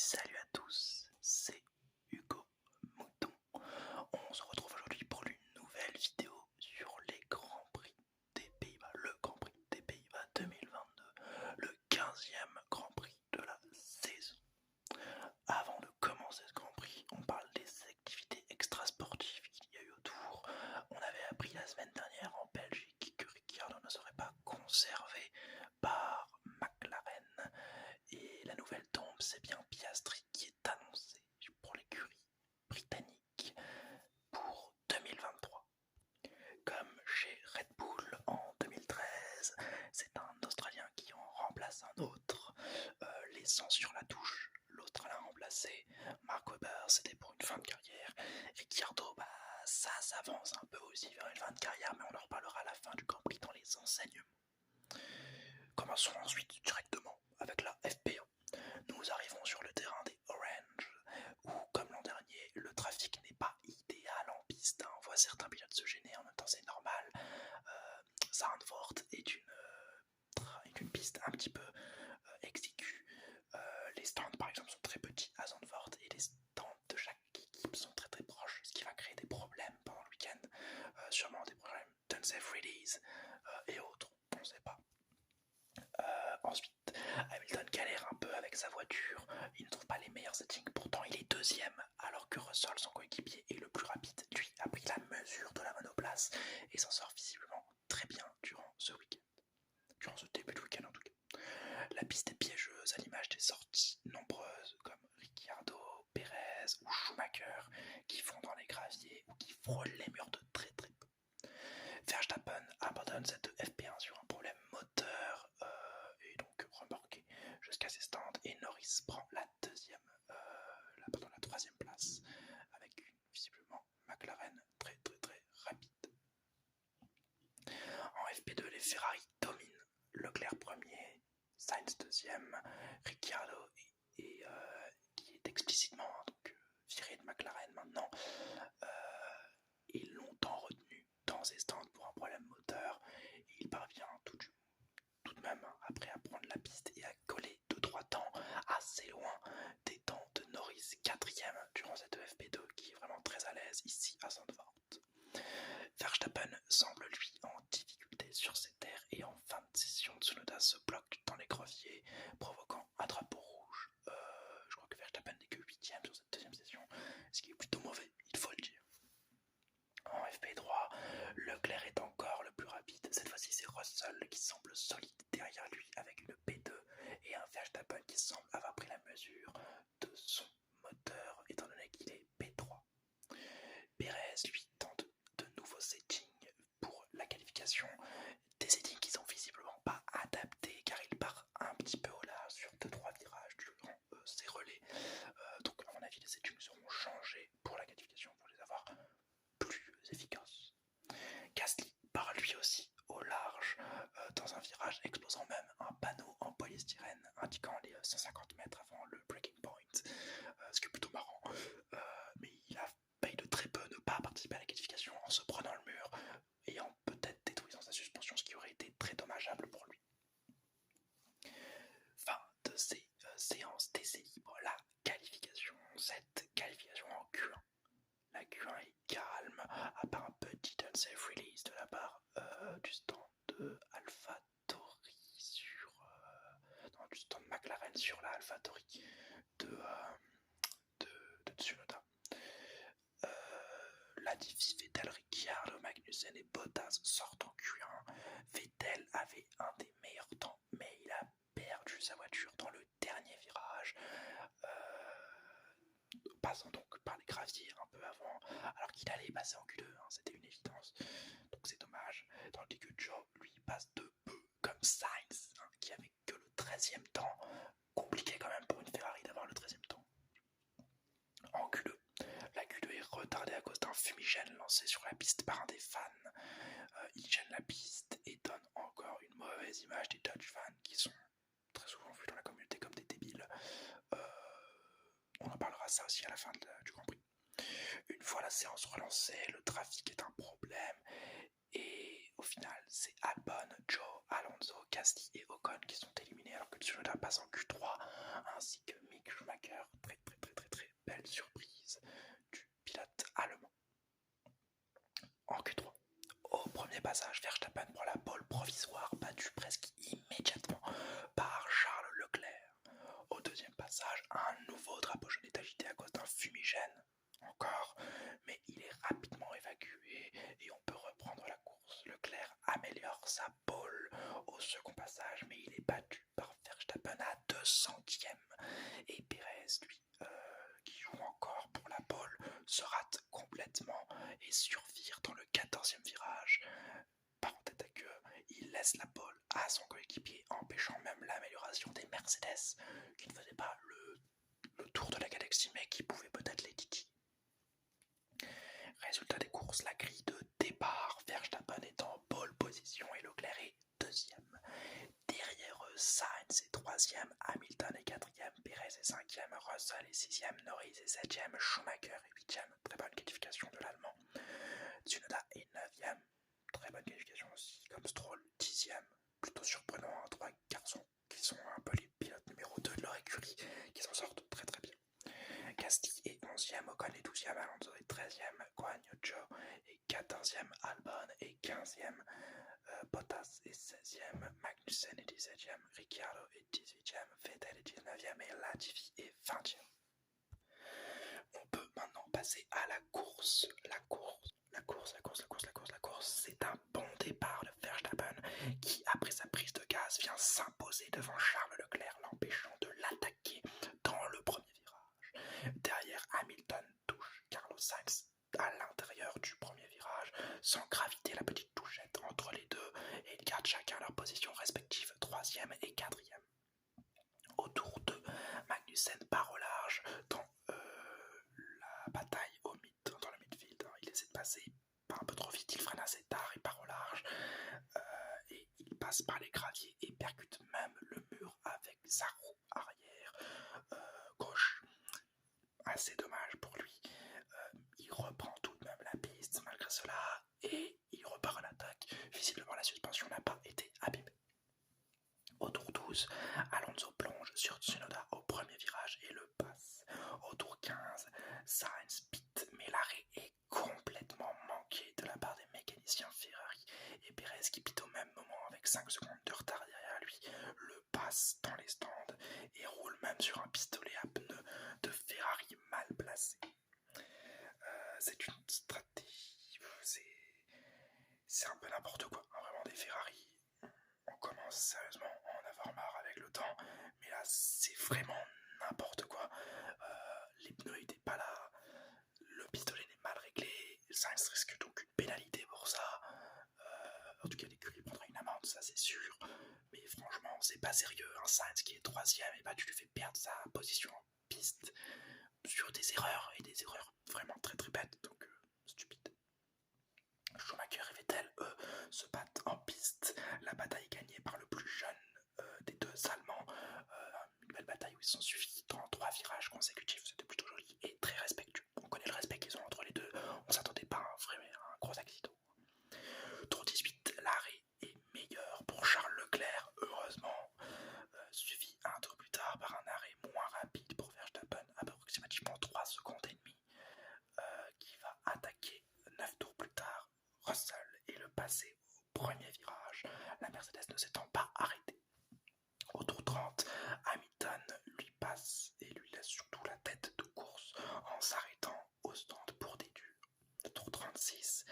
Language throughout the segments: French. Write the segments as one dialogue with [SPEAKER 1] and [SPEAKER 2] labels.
[SPEAKER 1] Salut à tous, c'est Hugo Mouton. On se retrouve aujourd'hui pour une nouvelle vidéo sur les Grands Prix des Pays-Bas, le Grand Prix des Pays-Bas 2022, le 15e Grand Prix de la saison. Avant de commencer ce Grand Prix, on parle des activités extrasportives qu'il y a eu autour. On avait appris la semaine dernière en Belgique que Ricciardo ne serait pas conservé par McLaren. Et la nouvelle tombe, c'est bien Piastri qui est annoncé pour l'écurie britannique pour 2023. Comme chez Red Bull en 2013, c'est un Australien qui en remplace un autre, laissant sur la touche l'autre à la remplacer. Mark Webber, c'était pour une fin de carrière. Ricciardo, ça s'avance un peu aussi vers une fin de carrière, mais on en reparlera à la fin du Grand Prix dans les enseignements. Commençons ensuite directement avec la FP1. Nous arrivons sur le terrain des Orange, où, comme l'an dernier, le trafic n'est pas idéal en piste. On voit certains pilotes se gêner, en même temps c'est normal. Zandvoort est une piste un petit peu exiguë. Les stands, par exemple, sont très petits à Zandvoort, et les stands de chaque équipe sont très très proches, ce qui va créer des problèmes pendant le week-end. Sûrement des problèmes d'unsafe release et autres, on ne sait pas. Ensuite, Hamilton galère un peu avec sa voiture, il ne trouve pas les meilleurs settings, pourtant il est deuxième, alors que Russell, son coéquipier, est le plus rapide. Lui a pris la mesure de la monoplace et s'en sort visiblement très bien durant ce week-end. Durant ce début de week-end en tout cas. La piste est piégeuse à l'image des sorties nombreuses comme Ricciardo, Perez ou Schumacher qui vont dans les graviers ou qui frôlent les murs de très très peu. Verstappen abandonne cette FP1 sur un problème moteur et donc remorqué jusqu'à ses stands, et Norris prend la troisième place avec visiblement McLaren très très très rapide. En FP2, les Ferrari dominent. Leclerc premier, Sainz deuxième, Ricciardo qui est explicitement viré de McLaren maintenant, est longtemps retenu dans ses stands pour un problème moteur, et il parvient tout de même après à prendre la piste et à coller 2-3 temps assez loin des temps de Norris 4ème durant cette FP2 qui est vraiment très à l'aise ici à Zandvoort. Verstappen semble lui en difficulté sur ses terres, et en fin de session Tsunoda se bloque dans les graviers provoquant un drapeau rouge. Je crois que Verstappen n'est que 8ème sur cette deuxième session, ce qui est plutôt mauvais, il faut le dire. En FP3, Leclerc est encore le plus rapide. Cette fois-ci, c'est Russell qui semble solide derrière lui avec une P2 et un Verstappen qui semble avoir pris la mesure de son moteur étant donné qu'il est P3. Perez, lui, tente de nouveaux settings pour la qualification. Des settings qui sont visiblement pas adaptés car il part un petit peu au large sur 2-3 virages durant ses relais. Donc à mon avis, les settings seront changés pour la qualification pour les avoir plus efficace. Gasly part lui aussi au large dans un virage, exposant même un panneau en polystyrène indiquant les 150 mètres avant le breaking point, ce qui est plutôt marrant, mais il a failli de très peu ne pas participer à la qualification en se prenant le mur et en peut-être détruisant sa suspension, ce qui aurait été très dommageable pour lui. Fin de ces séances d'essai libre, la qualification, cette qualification en Q1. La Q1 est calme, à part un petit unsafe release de la part du stand de AlphaTauri du stand McLaren sur la AlphaTauri de Tsunoda. La diff Vettel, Ricciardo, Magnussen et Bottas sortent en Q1. Vettel avait un des meilleurs temps, mais il a perdu sa voiture dans le dernier virage, passant donc par les graviers un peu avant, alors qu'il allait passer en Q2, c'était une évidence, donc c'est dommage. Tandis que Joe, lui, passe de peu, comme Sainz, qui avait que le 13ème temps, compliqué quand même pour une Ferrari d'avoir le 13ème temps. En Q2, la Q2 est retardée à cause d'un fumigène lancé sur la piste par un des fans. Il gêne la piste et donne encore une mauvaise image des Dodge fans qui sont très souvent vus dans la communauté comme des débiles. On en parlera ça aussi à la fin du Grand Prix. Une fois la séance relancée, le trafic est un problème et au final c'est Albon, Joe, Alonso, Gasly et Ocon qui sont éliminés alors que Tsunoda passe en Q3 ainsi que Mick Schumacher passage, Verstappen prend la pole provisoire, battu presque immédiatement par Charles Leclerc. Au deuxième passage, un nouveau drapeau jaune est agité à cause d'un fumigène, encore, mais il est rapidement évacué et on peut reprendre la course. Leclerc améliore sa pole au second passage, mais il est battu par Verstappen à 200e. Et Pérez, lui, qui joue encore pour la pole, se rate complètement et survire dans le 14e virage. Par en tête à queue, il laisse la pole à son coéquipier, empêchant même l'amélioration des Mercedes, qui ne faisaient pas le tour de la galaxie, mais qui pouvaient peut-être les titiller. Résultat des courses, la grille de départ, Verstappen est en pole position et Leclerc est deuxième. Derrière eux, Sainz est troisième, Hamilton est quatrième, Pérez est cinquième, Russell est sixième, Norris est septième, Schumacher est huitième, très bonne qualification de l'Allemand. Tsunoda est neuvième, très bonne qualification aussi, comme Stroll, dixième, plutôt surprenant, trois garçons qui sont un peu les pilotes numéro 2 de leur écurie, qui s'en sortent très très bien. Gasly est 11e, Ocon est 12e, Alonso est 13e, Guan Yu Zhou est 14e, Albon est 15e, Bottas est 16e, Magnussen est 17e, Ricciardo est 18e, Vettel est 19e et Latifi est 20e. On peut maintenant passer à la course. La course, c'est un bon départ de Verstappen qui, après sa prise de gaz, vient s'imposer devant Charles Leclerc, l'empêchant de l'attaquer dans le premier virage. Derrière, Hamilton touche Carlos Sainz à l'intérieur du premier virage, sans graviter la petite touchette entre les deux, et ils gardent chacun leur position respective, 3e et 4e. Au tour 2, Magnussen part au large dans la bataille dans le midfield. Il essaie de passer un peu trop vite, il freine assez tard et part au large, et il passe par les graviers et percute même le mur avec sa roue arrière gauche. Assez dommage pour lui. Il reprend tout de même la piste malgré cela et il repart à l'attaque. Visiblement la suspension n'a pas été abîmée. Au tour 12, Alonso plonge sur Tsunoda au premier virage et le passe. Au tour 15, Sainz pite, mais l'arrêt est complètement manqué de la part des mécaniciens Ferrari. Et Pérez, qui pite au même moment avec 5 secondes de retard derrière lui, le passe dans les stands et roule même sur un pistolet à pneus de Ferrari mal placé. C'est une stratégie, c'est un peu n'importe quoi, hein, vraiment des Ferrari. On commence sérieusement à en avoir marre avec le temps, mais là c'est vraiment n'importe quoi. Les pneus n'étaient pas là, le pistolet est mal réglé, Sainz risque donc une pénalité pour ça. En tout cas l'écurie prendra une amende, ça c'est sûr, mais franchement c'est pas sérieux. Un Sainz qui est 3ème, et bah tu lui fais perdre sa position en piste sur des erreurs, et des erreurs vraiment très très bêtes, donc stupide. Schumacher et Vettel, eux, se battent en piste. La bataille est gagnée par le plus jeune des deux Allemands. Une belle bataille où ils sont suivis dans 3 virages consécutifs. C'était plutôt joli et très respectueux. On connaît le respect qu'ils ont entre les deux. On s'attendait pas à un gros accident. Tour 18, l'arrêt est meilleur pour Charles Leclerc, heureusement. Suivi un tour plus tard par un arrêt moins rapide pour Verstappen, approximativement 3 secondes et demie, qui va attaquer 9 tours plus tard Russell et le passer au premier virage, la Mercedes ne s'étant pas arrêtée. Au tour 30, Hamilton lui passe et lui laisse surtout la tête de course en s'arrêtant au stand pour des durs. Au tour 36,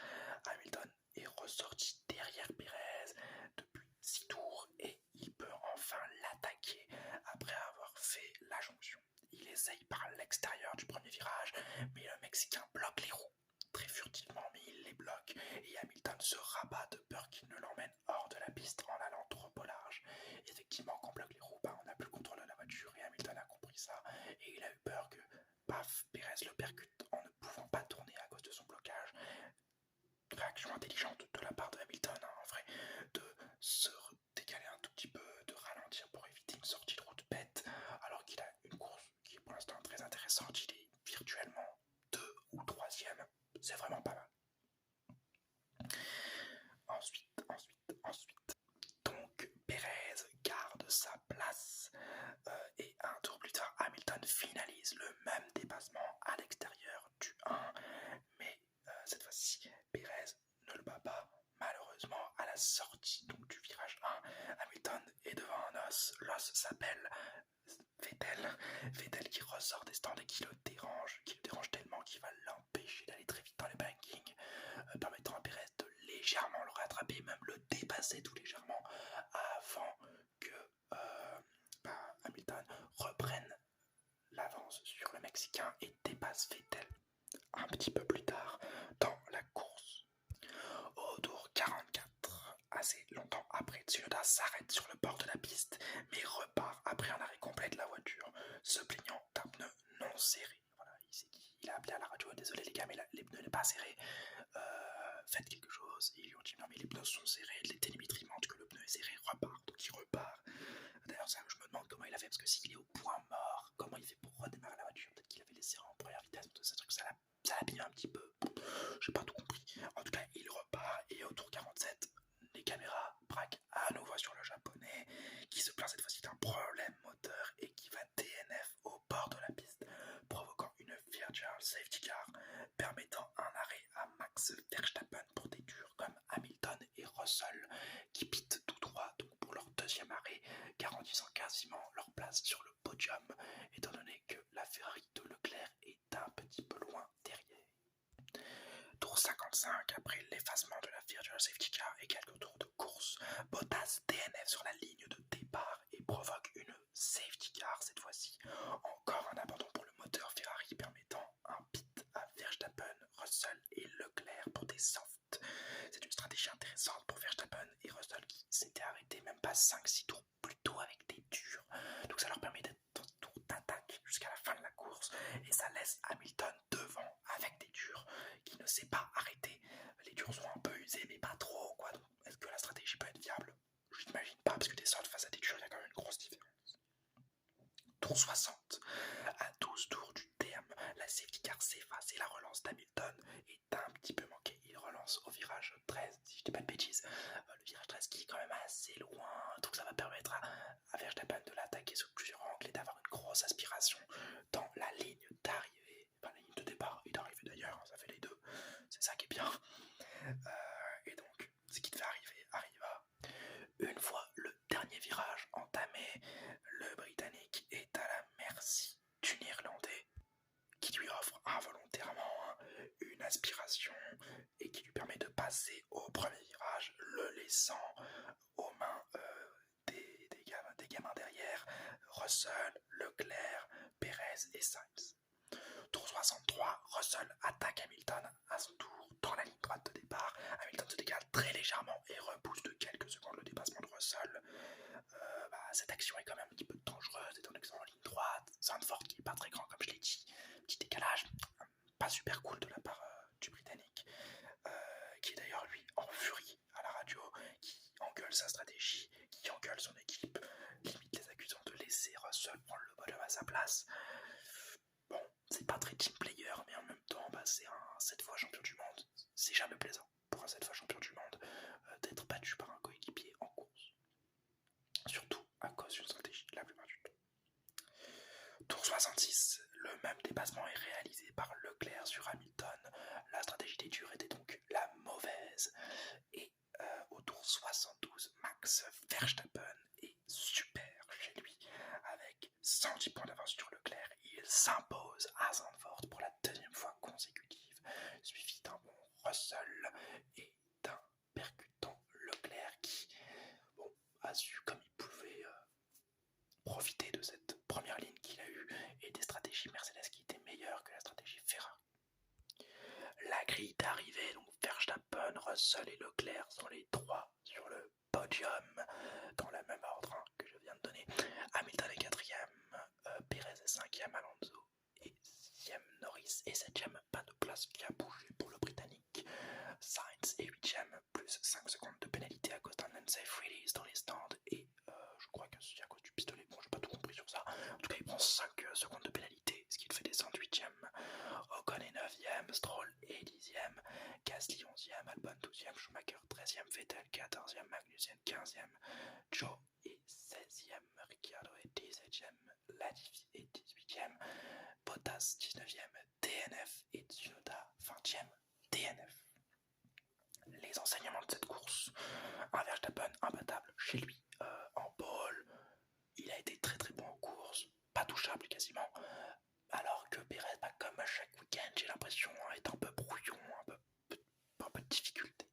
[SPEAKER 1] Hamilton est ressorti derrière Pérez depuis 6 tours et il peut enfin l'attaquer après avoir fait la jonction. Il essaye par l'extérieur du premier virage, mais le Mexicain bloque les roues très furtivement, mais il les bloque et Hamilton se rabat de peur qu'il ne l'emmène hors de la piste en allant trop au large. Effectivement, quand on bloque les roues, on n'a plus le contrôle de la voiture et Hamilton a compris ça et il a eu peur que, paf, Pérez le percute en ne pouvant pas tourner à cause de son blocage. Réaction intelligente de la part de Hamilton, hein, en vrai, de se décaler un tout petit peu, de ralentir pour éviter une sortie de route bête, alors qu'il a une course qui est pour l'instant très intéressante. Il est virtuellement 2 ou 3ème, c'est vraiment pas mal. Ensuite, donc Pérez garde sa place et un tour plus tard, Hamilton finalise le même dépassement à l'extérieur du 1, mais cette fois-ci, Pérez ne le bat pas, malheureusement. Vettel. Vettel qui ressort des stands et qui le dérange tellement qu'il va l'empêcher d'aller très vite dans le banking, permettant à Perez de légèrement le rattraper, même le dépasser tout légèrement, avant que Hamilton reprenne l'avance sur le Mexicain et dépasse Vettel un petit peu plus tard dans la course. Au tour 44, assez longtemps après, Tsunoda s'arrête sur le bord de la piste, mais repart après un arrêt complet de la voiture, se plaignant d'un pneu non serré. Voilà, il a appelé à la radio, désolé les gars, mais les pneus n'est pas serré, faites quelque chose. Ils lui ont dit non mais les pneus sont serrés, les télémétries montrent que le pneu est serré, repart, donc il repart. D'ailleurs ça, je me demande comment il a fait, parce que s'il est au point mort, comment il fait pour redémarrer la voiture? Peut-être qu'il avait laissé en première vitesse, tout ça, ça l'a bien un petit peu, j'ai pas tout compris. En tout cas il repart, et au tour 47, les caméras braquent à nouveau sur le japonais, qui se plaint cette fois-ci d'un problème moteur et qui va DNF au bord de la piste, provoquant une virtual safety car, permettant un arrêt à Max Verstappen pour des durs comme Hamilton et Russell, qui pitent tout droit donc pour leur deuxième arrêt, garantissant quasiment leur place sur le podium, étant donné que la Ferrari de Leclerc est un petit peu loin derrière. Tour 55, après l'effacement de la virtual safety car et quelques tours de course, Bottas DNF sur la ligne de départ et provoque une safety car cette fois-ci. Encore un abandon pour le moteur Ferrari, permettant un pit à Verstappen, Russell et Leclerc pour des softs. C'est une stratégie intéressante pour Verstappen et Russell qui s'étaient arrêtés même pas 5-6 tours plus tôt avec des durs. Donc ça leur permet d'être dans un tour d'attaque jusqu'à la fin de la course, et ça laisse Hamilton devant avec des durs qui ne s'est pas arrêté. Les durs sont un peu usés mais pas trop quoi. Donc est-ce que la stratégie peut être viable? Je n'imagine pas, parce que des softs face à des durs, il y a quand même une grosse différence. Tour 60, à 12 tours du terme, la safety car s'efface et la relance d'Hamilton est un petit peu manquée. Il relance au virage 13, si je dis pas de bêtises, le virage 13 qui est quand même assez loin, donc ça va permettre à Verstappen de l'attaquer sous plusieurs angles et d'avoir une grosse aspiration dans la ligne d'arrivée, enfin la ligne de départ et d'arrivée d'ailleurs, ça fait les deux, c'est ça qui est bien. Et donc ce qui devait arriver arriva. Une fois le dernier virage entamé, le Britannique est à la merci du Néerlandais, qui lui offre involontairement une aspiration et qui lui permet de passer au premier virage, le laissant aux mains des gamins derrière, Russell, Leclerc, Perez et Sainz. Tour 63, Russell attaque Hamilton à son tour dans la ligne droite de départ. Hamilton se décale très légèrement et repousse de quelques secondes le dépassement de Russell. Cette action est quand même un petit peu dangereuse étant donné que c'est en ligne droite. Zandvoort qui est pas très grand comme je l'ai dit, petit décalage, pas super cool de la part du Britannique, qui est d'ailleurs lui en furie à la radio, qui engueule sa stratégie, qui engueule son équipe, limite les accusant de laisser Russell prendre le podium à sa place. Bon, c'est pas très team player, mais en même temps, c'est un 7 fois champion du monde. C'est jamais plaisant pour un 7 fois champion du monde d'être battu par un coéquipier en course. Surtout à cause d'une stratégie la plupart du temps. Tour 66, le même dépassement est réalisé par Leclerc sur Hamilton. La stratégie des durs était donc la mauvaise. Et au tour 72, Max Verstappen est super chez lui. Avec 110 points d'avance sur Leclerc, il s'impose à Zandvoort pour la deuxième fois consécutive, suivi d'un bon Russell et d'un percutant Leclerc qui a su comme il pouvait profiter de cette première ligne qu'il a eue et des stratégies Mercedes qui étaient meilleures que la stratégie Ferrari. La grille d'arrivée, donc Verstappen, Russell et Leclerc sont les trois sur le podium dans le même ordre que je viens de donner. Hamilton est 4ème, Perez est 5ème, Alonso est 6ème, Norris est 7ème, pas de place qui a bougé pour le Britannique. Sainz est 8ème, plus 5 secondes de pénalité à cause d'un unsafe release dans les stands et je crois que c'est à cause du pistolet, bon j'ai pas tout compris sur ça. En tout cas il prend 5 secondes de pénalité, ce qui le fait descendre 8ème. Ocon est 9ème, Stroll est 10ème, Gasly 11ème, Albon 12ème, Schumacher 13ème, Vettel 14ème, Magnussen 15ème, Joe est 16ème, Ricciardo est 17ème, Latifi est 18ème, Bottas 19ème, DNF et Tsunoda 20ème, DNF. Les enseignements de cette course: un Verstappen imbattable chez lui en pole, il a été très très bon en course, pas tout intouchable quasiment. Alors que Pérez, comme à chaque week-end, j'ai l'impression est un peu brouillon, un peu de difficulté.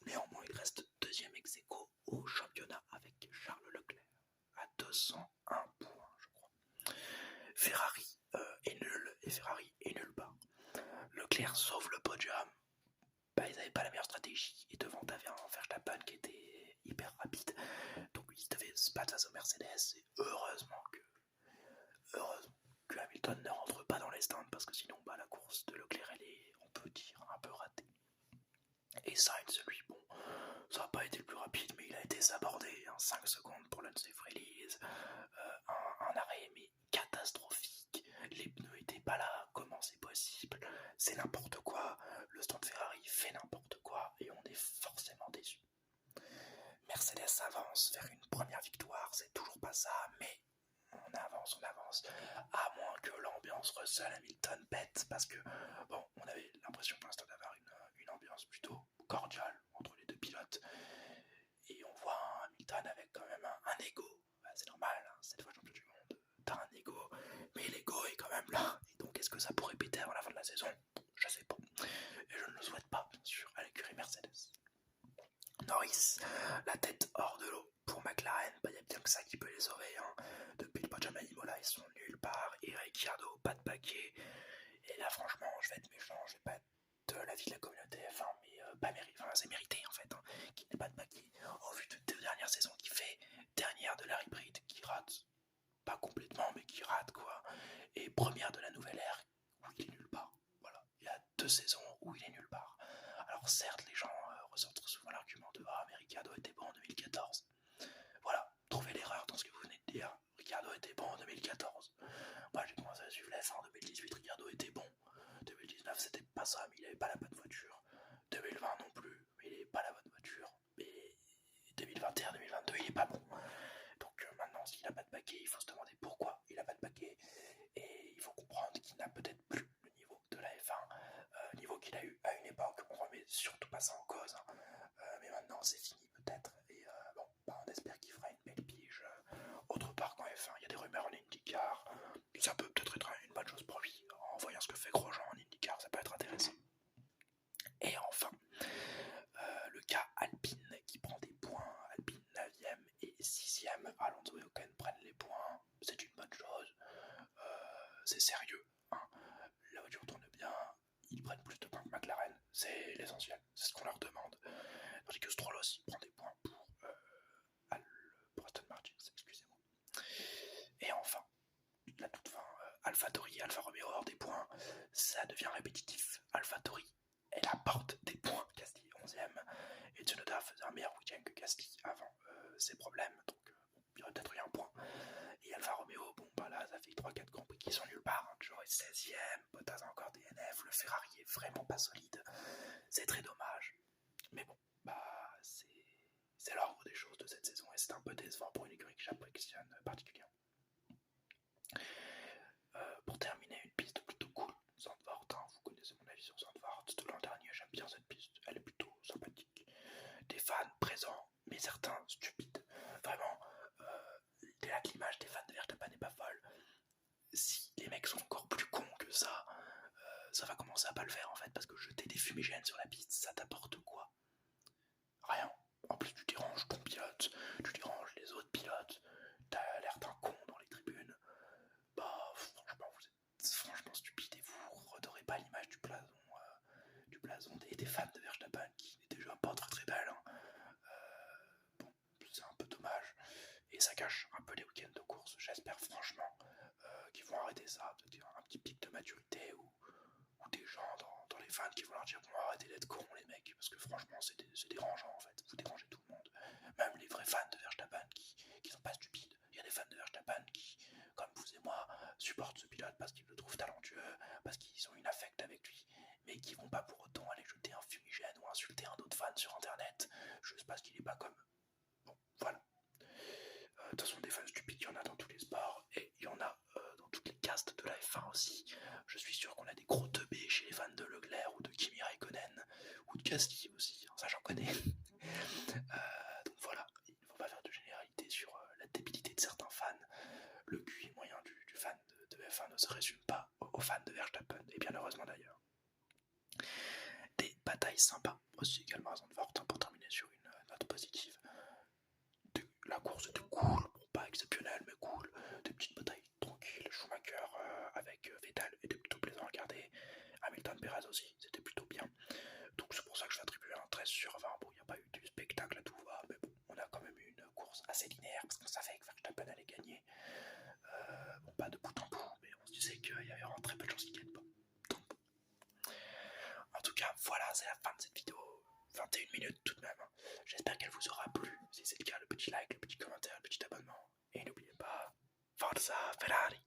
[SPEAKER 1] Néanmoins, il reste deuxième ex-aequo au championnat avec Charles Leclerc à 201 points, je crois. Ferrari est nul et Ferrari est nulle part. Leclerc sauve le podium. Ils n'avaient pas la meilleure stratégie et devant t'avais un Verstappen qui était hyper rapide, donc ils devaient se battre face au Mercedes et heureusement que Hamilton ne rentre pas dans les stands parce que sinon la course de Leclerc elle est, on peut dire, un peu ratée. Et Sainz, lui, bon, ça n'a pas été le plus rapide, mais il a été sabordé, 5 secondes pour l'unsafe release, un arrêt mais catastrophique, les pneus étaient pas là, comment c'est possible, c'est n'importe quoi, le stand Ferrari fait n'importe quoi et on est forcément déçu. Mercedes avance vers une première victoire, c'est toujours pas ça, mais on avance, à moins que l'ambiance Russell-Hamilton pète, parce que, bon, on avait l'impression pour l'instant d'avoir une ambiance plutôt cordiale entre les deux pilotes, et on voit un Hamilton avec quand même un ego, c'est normal, cette fois champion du monde, t'as un ego, mais l'ego est quand même là, et donc est-ce que ça pourrait péter avant la fin de la saison? Je sais pas, et je ne le souhaite pas, bien sûr, à l'écurie Mercedes. Norris, la tête hors de l'eau pour McLaren, y a bien que ça qui peut les sauver. Depuis le podium à Imola, ils sont nulle part. Et Ricciardo, pas de paquet. Et là, franchement, je vais être méchant, je vais pas être de l'avis de la communauté F1, mais c'est mérité en fait, qu'il n'ait pas de paquet. Au vu de deux dernières saisons qu'il fait, dernière de la hybride qui rate, pas complètement, mais qui rate quoi. Et première de la nouvelle ère où il est nulle part. Voilà, il y a 2 saisons où il est nulle part. Alors certes, les gens ressortent souvent l'argument de mais Ricciardo était bon en 2014. Voilà, trouvez l'erreur dans ce que vous venez de dire. Ricciardo était bon en 2014. Moi j'ai commencé à suivre la F1 en 2018, Ricciardo était bon. 2019 c'était pas ça, mais il avait pas la bonne voiture. 2020 non plus, mais il avait pas la bonne voiture. Et 2021, 2022 il est pas bon. Donc maintenant s'il a pas de paquet, il faut se demander pourquoi il a pas de paquet. Et il faut comprendre qu'il n'a peut-être plus le niveau de la F1, niveau qu'il a eu à une époque. On remet surtout pas ça en cause, mais maintenant c'est fini peut-être. Et on espère qu'il fera une belle pige autre part qu'en F1. Il y a des rumeurs en IndyCar, ça peut peut-être être une bonne chose pour lui. En voyant ce que fait Grosjean en IndyCar, ça peut être intéressant. Et enfin, le cas Alpine qui prend des points. Alpine 9ème et 6ème. Alonso et Ocon prennent les points. C'est une bonne chose. C'est sérieux. La voiture tourne bien. Ils prennent plus de points que McLaren. C'est l'essentiel. C'est ce qu'on leur demande. Tandis que Stroll aussi prend des points pour Aston Martin. Excusez-moi. Et enfin, la toute fin, AlphaTauri, Alfa Romeo hors des points. Ça devient répétitif. AlphaTauri, elle apporte des points. Gasly 11ème. Et Tsunoda faisait un meilleur week-end que Gasly avant ses problèmes. Donc il y aurait peut-être eu un point. Et Alfa Romeo, là ça fait 3-4 Grands Prix qui sont nulle part. Joe est 16ème, Bottas a encore DNF, le Ferrari est vraiment pas solide. C'est très dommage. Mais bon, c'est l'ordre des choses de cette saison et c'est un peu décevant pour une écurie que j'apprécie particulièrement. Pour terminer, une piste plutôt cool, Zandvoort, vous connaissez mon avis sur Zandvoort, de l'an dernier, j'aime bien cette piste, elle est plutôt sympathique. Des fans présents, mais certains stupides. Vraiment, là que l'image des fans de Verstappen n'est pas folle. Si les mecs sont encore plus cons que ça va commencer à pas le faire en fait, parce que jeter des fumigènes sur la piste, ça t'apporte quoi? Rien. En plus tu déranges ton pilote, tu déranges les autres pilotes, t'as l'air d'un con dans les tribunes. Franchement vous êtes franchement stupide et vous redorez pas l'image du blason des fans de Verstappen qui n'est déjà pas très très belle. C'est un peu dommage et ça cache un peu les week-ends de course. J'espère franchement qu'ils vont arrêter ça, peut-être un petit pic de maturité ou des gens dans les fans qui vont leur dire bon arrêtez d'être cons les mecs, parce que franchement c'est dérangeant en fait, vous dérangez tout le monde, même les vrais fans de Verstappen qui sont pas stupides. Il y a des fans de Verstappen qui, comme vous et moi, supportent ce pilote parce qu'ils le trouvent talentueux, parce qu'ils ont une affect avec lui, mais qui vont pas pour autant aller jeter un fumigène ou insulter un autre fan sur internet juste parce qu'il est pas comme eux. Bon, voilà. De toute façon, des fans stupides, il y en a dans tous les sports et il y en a dans toutes les castes de la F1 aussi. Je suis sûr qu'on a des gros teubés chez les fans de Leclerc ou de Kimi Raikkonen ou de Gasly aussi, ça j'en connais. Donc voilà, il ne faut pas faire de généralité sur la débilité de certains fans. F1 ne se résume pas aux fans de Verstappen, et bien heureusement d'ailleurs. Des batailles sympas aussi également à Zandvoort, pour terminer sur une note positive. La course était cool, bon, pas exceptionnelle mais cool, des petites batailles tranquilles, Schumacher avec Vettel était plutôt plaisant à regarder, Hamilton Perez aussi, c'était plutôt bien. Donc c'est pour ça que je vais attribuer un 13 sur 20. Bon, il n'y a pas eu du spectacle à tout va, mais bon, on a quand même eu une course assez linéaire parce qu'on savait que Verstappen allait gagner. Bon, pas de bout en bout, mais on se disait qu'il y avait vraiment très peu de chances qu'il gagne pas. Donc, en tout cas, voilà, c'est la fin de cette vidéo. 21 minutes tout de même. J'espère qu'elle vous aura plu. Si c'est le cas, le petit like, le petit commentaire, le petit abonnement. Et n'oubliez pas, Forza Ferrari!